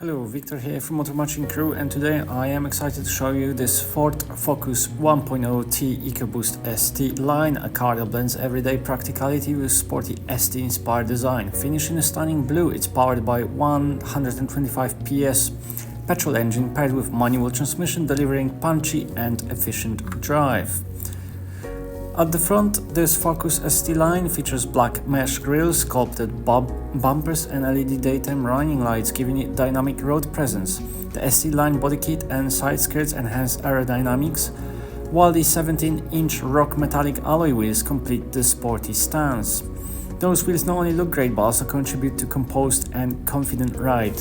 Hello, Victor here from Crewe, and today I am excited to show you this Ford Focus 1.0T EcoBoost ST-Line, a car that blends everyday practicality with sporty ST-inspired design. Finished in a stunning blue, it's powered by 125 PS petrol engine paired with manual transmission, delivering punchy and efficient drive. At the front, this Focus ST-Line features black mesh grille, sculpted bumpers and LED daytime running lights, giving it dynamic road presence. The ST-Line body kit and side skirts enhance aerodynamics, while the 17-inch rock metallic alloy wheels complete the sporty stance. Those wheels not only look great but also contribute to composed and confident ride.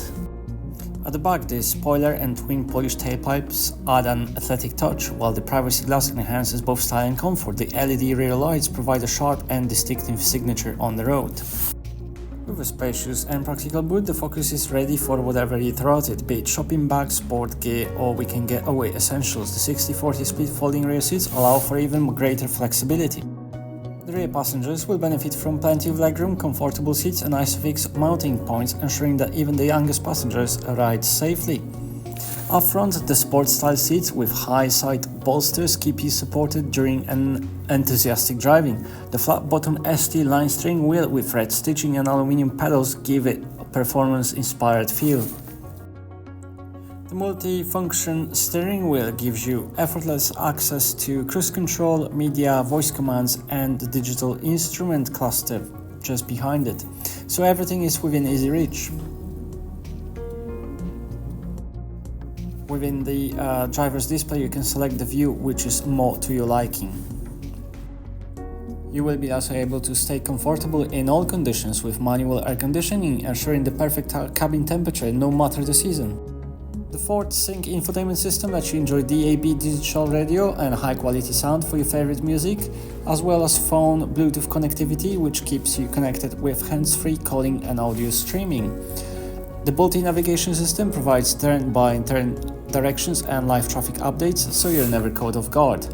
At the back, the spoiler and twin polished tailpipes add an athletic touch, while the privacy glass enhances both style and comfort. The LED rear lights provide a sharp and distinctive signature on the road. With a spacious and practical boot, the Focus is ready for whatever you throw at it, be it shopping bag, sport gear, or weekend getaway essentials. The 60/40 split folding rear seats allow for even greater flexibility. The rear passengers will benefit from plenty of legroom, comfortable seats and ISOFIX mounting points, ensuring that even the youngest passengers ride safely. Up front, the sport-style seats with high-side bolsters keep you supported during an enthusiastic driving. The flat-bottom ST-Line steering wheel with red stitching and aluminum pedals give it a performance-inspired feel. The multi-function steering wheel gives you effortless access to cruise control, media, voice commands and the digital instrument cluster just behind it, so everything is within easy reach. Within the driver's display, you can select the view which is more to your liking. You will be also able to stay comfortable in all conditions with manual air conditioning, ensuring the perfect cabin temperature no matter the season. The Ford Sync infotainment system lets you enjoy DAB digital radio and high-quality sound for your favorite music, as well as phone Bluetooth connectivity, which keeps you connected with hands-free calling and audio streaming. The built-in navigation system provides turn-by-turn directions and live traffic updates, so you're never caught off guard.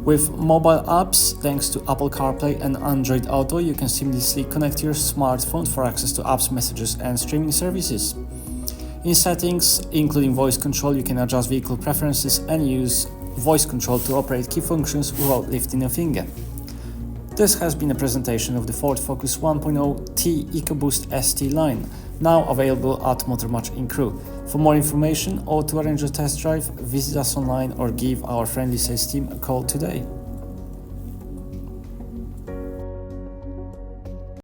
With mobile apps, thanks to Apple CarPlay and Android Auto, you can seamlessly connect your smartphone for access to apps, messages and streaming services. In settings, including voice control, you can adjust vehicle preferences and use voice control to operate key functions without lifting a finger. This has been a presentation of the Ford Focus 1.0T EcoBoost ST-Line, now available at Motormatch in Crewe. For more information or to arrange a test drive, visit us online or give our friendly sales team a call today.